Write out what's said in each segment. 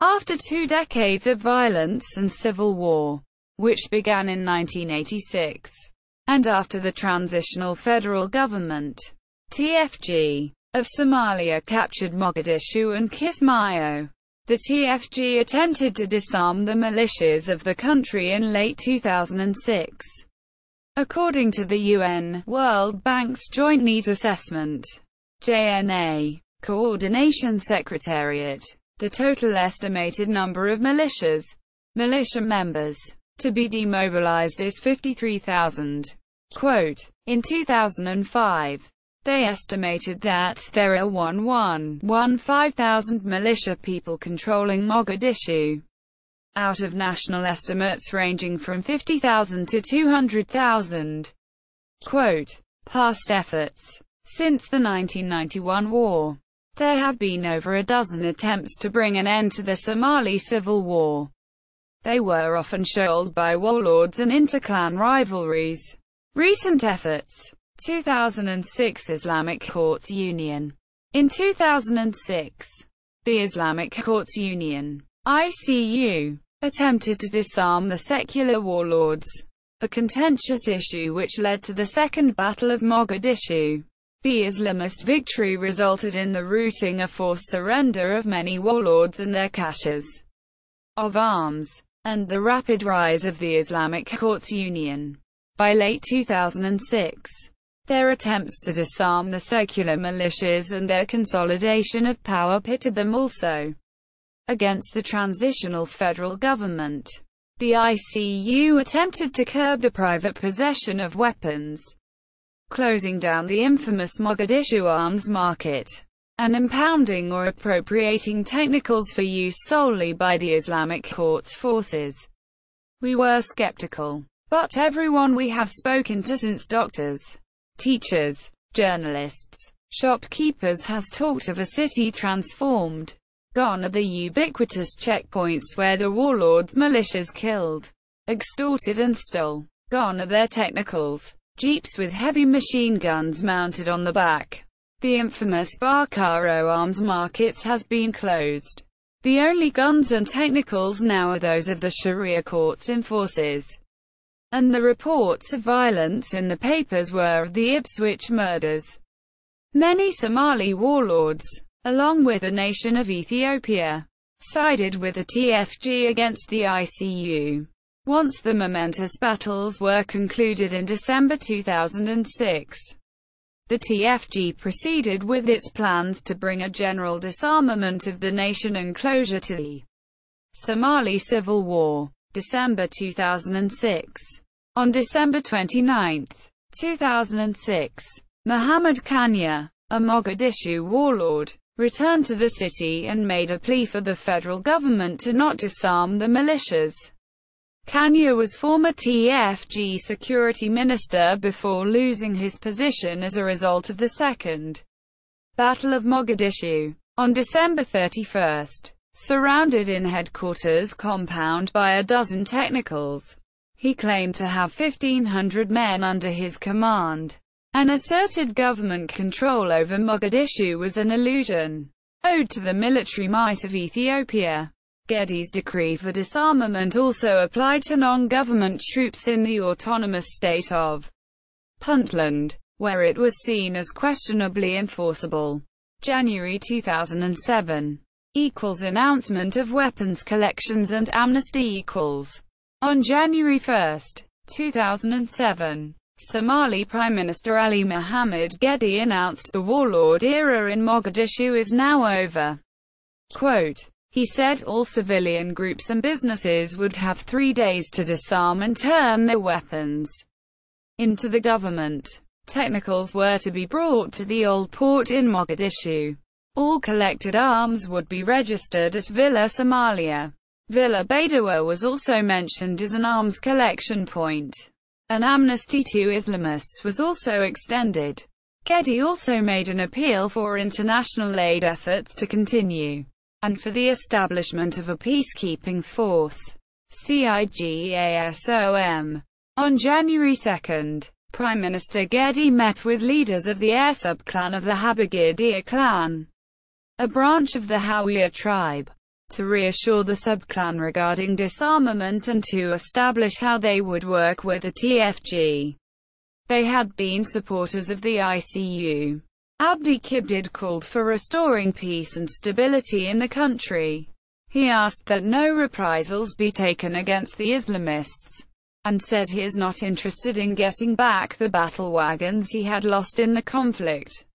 After 2 decades of violence and civil war, which began in 1986, and after the Transitional Federal Government, TFG, of Somalia captured Mogadishu and Kismayo, the TFG attempted to disarm the militias of the country in late 2006. According to the UN, World Bank's Joint Needs Assessment, JNA, Coordination Secretariat, the total estimated number of militia members, to be demobilized is 53,000. Quote, in 2005, they estimated that there are 1,115,000 militia people controlling Mogadishu, out of national estimates ranging from 50,000 to 200,000. Quote, past efforts. Since the 1991 war, there have been over a dozen attempts to bring an end to the Somali civil war. They were often shouldered by warlords and interclan rivalries. Recent efforts. 2006 Islamic Courts Union. In 2006, the Islamic Courts Union, ICU, attempted to disarm the secular warlords, a contentious issue which led to the Second Battle of Mogadishu. The Islamist victory resulted in the routing of forced surrender of many warlords and their caches of arms, and the rapid rise of the Islamic Courts Union. By late 2006, their attempts to disarm the secular militias and their consolidation of power pitted them also against the Transitional Federal Government. The ICU attempted to curb the private possession of weapons, closing down the infamous Mogadishu arms market, and impounding or appropriating technicals for use solely by the Islamic Courts forces. We were skeptical, but everyone we have spoken to, since doctors, teachers, journalists, shopkeepers, has talked of a city transformed. Gone are the ubiquitous checkpoints where the warlords' militias killed, extorted and stole. Gone are their technicals, jeeps with heavy machine guns mounted on the back. The infamous Bakaro arms markets has been closed. The only guns and technicals now are those of the Sharia courts enforcers. And the reports of violence in the papers were of the Ipswich murders. Many Somali warlords, along with the nation of Ethiopia, sided with the TFG against the ICU. Once the momentous battles were concluded in December 2006, the TFG proceeded with its plans to bring a general disarmament of the nation and closure to the Somali Civil War. December 2006. On December 29, 2006, Mohammed Kanya, a Mogadishu warlord, returned to the city and made a plea for the federal government to not disarm the militias. Kanya was former TFG security minister before losing his position as a result of the Second Battle of Mogadishu. On December 31, surrounded in headquarters compound by a dozen technicals, he claimed to have 1,500 men under his command, and asserted government control over Mogadishu was an illusion, owed to the military might of Ethiopia. Gedi's decree for disarmament also applied to non-government troops in the autonomous state of Puntland, where it was seen as questionably enforceable. January 2007 equals announcement of weapons collections and amnesty equals. On January 1, 2007, Somali Prime Minister Ali Mohammed Gedi announced the warlord era in Mogadishu is now over. Quote, he said all civilian groups and businesses would have 3 days to disarm and turn their weapons into the government. Technicals were to be brought to the old port in Mogadishu. All collected arms would be registered at Villa Somalia. Villa Baidoa was also mentioned as an arms collection point. An amnesty to Islamists was also extended. Gedi also made an appeal for international aid efforts to continue, and for the establishment of a peacekeeping force, CIGASOM. On January 2, Prime Minister Gedi met with leaders of the Air subclan of the Habagidia clan, a branch of the Hawiyya tribe. to reassure the sub-clan regarding disarmament and to establish how they would work with the TFG. They had been supporters of the ICU. Abdi Kibdid called for restoring peace and stability in the country. He asked that no reprisals be taken against the Islamists, and said he is not interested in getting back the battle wagons he had lost in the conflict,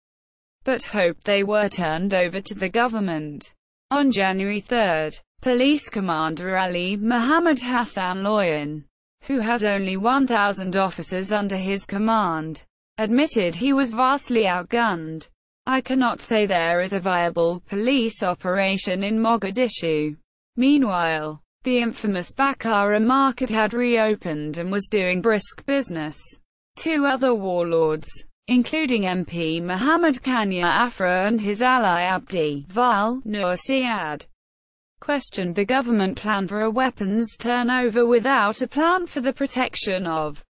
but hoped they were turned over to the government. On January 3, Police Commander Ali Muhammad Hassan Loyan, who has only 1,000 officers under his command, admitted he was vastly outgunned. "I cannot say there is a viable police operation in Mogadishu." Meanwhile, the infamous Bakara market had reopened and was doing brisk business. Two other warlords, including MP Muhammad Kanya Afra and his ally Abdi Val Nur Siad, questioned the government plan for a weapons turnover without a plan for the protection of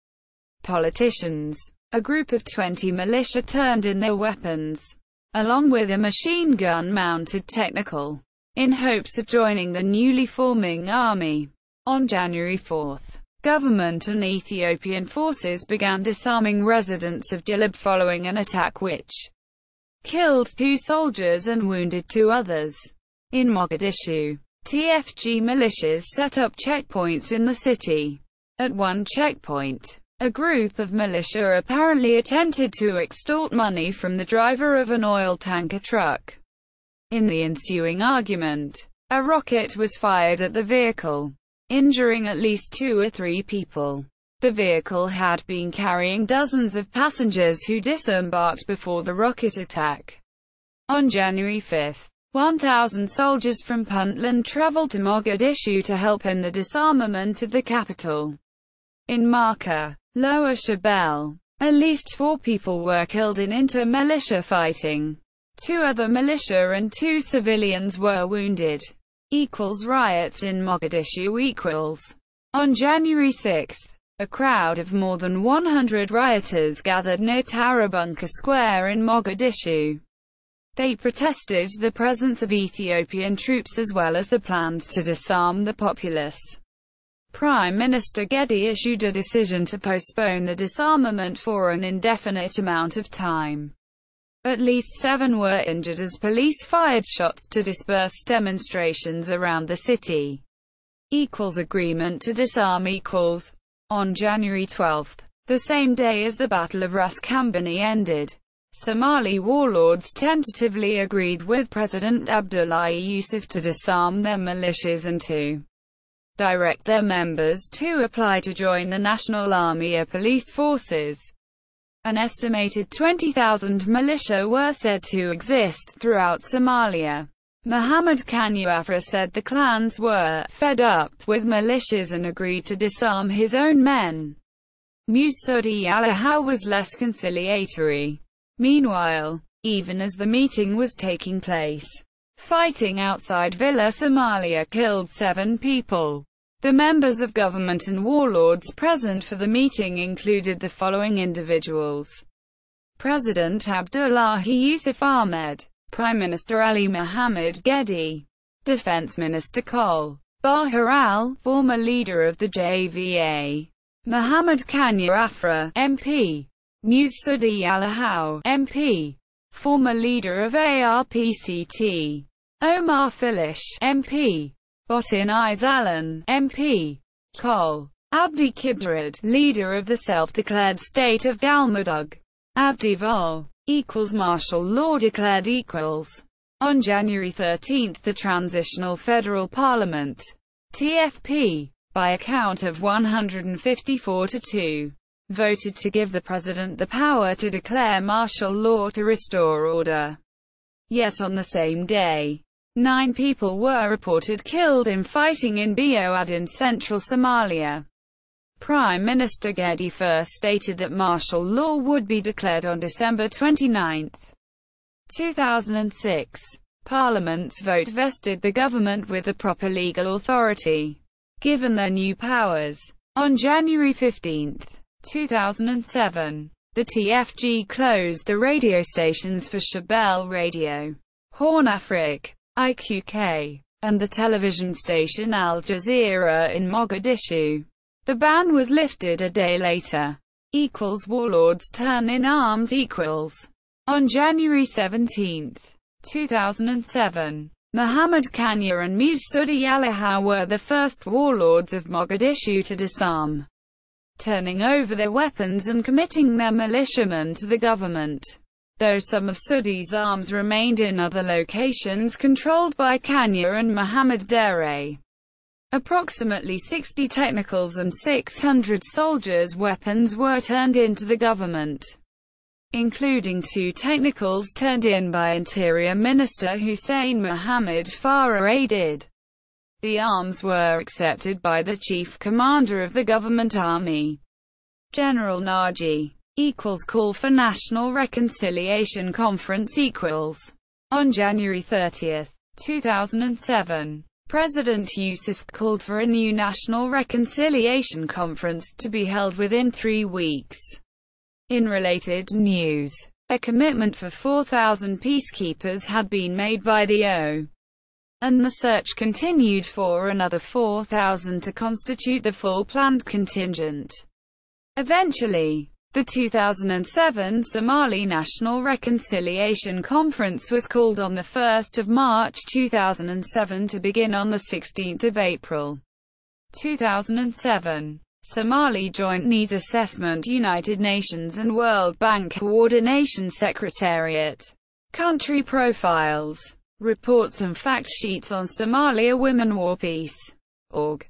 politicians. A group of 20 militia turned in their weapons, along with a machine gun-mounted technical, in hopes of joining the newly forming army. On January 4, government and Ethiopian forces began disarming residents of Jilib following an attack which killed 2 soldiers and wounded 2 others. In Mogadishu, TFG militias set up checkpoints in the city. At one checkpoint, a group of militia apparently attempted to extort money from the driver of an oil tanker truck. In the ensuing argument, a rocket was fired at the vehicle, injuring at least 2 or 3 people. The vehicle had been carrying dozens of passengers who disembarked before the rocket attack. On January 5, 1,000 soldiers from Puntland traveled to Mogadishu to help in the disarmament of the capital. In Marka, Lower Shabelle, at least 4 people were killed in inter-militia fighting. 2 other militia and 2 civilians were wounded. Riots in Mogadishu. On January 6, a crowd of more than 100 rioters gathered near Tarabunka Square in Mogadishu. They protested the presence of Ethiopian troops as well as the plans to disarm the populace. Prime Minister Gedi issued a decision to postpone the disarmament for an indefinite amount of time. At least 7 were injured as police fired shots to disperse demonstrations around the city. Agreement to disarm. On January 12, the same day as the Battle of Ras Kambani ended, Somali warlords tentatively agreed with President Abdullahi Yusuf to disarm their militias and to direct their members to apply to join the National Army or police forces. An estimated 20,000 militia were said to exist throughout Somalia. Muhammad Kanya Afra said the clans were fed up with militias and agreed to disarm his own men. Musudi Alaha was less conciliatory. Meanwhile, even as the meeting was taking place, fighting outside Villa Somalia killed 7 people. The members of government and warlords present for the meeting included the following individuals: President Abdullahi Yusuf Ahmed, Prime Minister Ali Mohammed Gedi, Defense Minister Kol Bahar former leader of the JVA, Muhammad Kanya Afra, MP, Musudi Alahow, MP, former leader of ARPCT, Omar Filish, MP, Botin Izalan, MP, Kol Abdi Kibrid, leader of the self-declared state of Galmudug, Abdi Vol martial law declared . On January 13, the Transitional Federal Parliament, TFP, by a count of 154-2, voted to give the president the power to declare martial law to restore order. Yet on the same day, 9 people were reported killed in fighting in Bioad in central Somalia. Prime Minister Gedi first stated that martial law would be declared on December 29, 2006. Parliament's vote vested the government with the proper legal authority, given their new powers. On January 15, 2007, the TFG closed the radio stations for Shabelle Radio, Horn Afrique, IQK, and the television station Al Jazeera in Mogadishu. The ban was lifted a day later. Warlords turn in arms. On January 17, 2007, Muhammad Kanya and Masudi Yalaha were the first warlords of Mogadishu to disarm, turning over their weapons and committing their militiamen to the government. Though some of Sudi's arms remained in other locations controlled by Kanya and Muhammad Dere. Approximately 60 technicals and 600 soldiers' weapons were turned into the government, including 2 technicals turned in by Interior Minister Hussein Mohammed Farah aided. The arms were accepted by the chief commander of the government army, General Naji. Call for National Reconciliation Conference. On January 30, 2007, President Yusuf called for a new National Reconciliation Conference to be held within 3 weeks. In related news, a commitment for 4,000 peacekeepers had been made by the O, and the search continued for another 4,000 to constitute the full planned contingent. Eventually, the 2007 Somali National Reconciliation Conference was called on 1 March 2007 to begin on 16 April 2007. Somali Joint Needs Assessment, United Nations and World Bank Coordination Secretariat. Country profiles, reports and fact sheets on Somalia Women War Peace.org.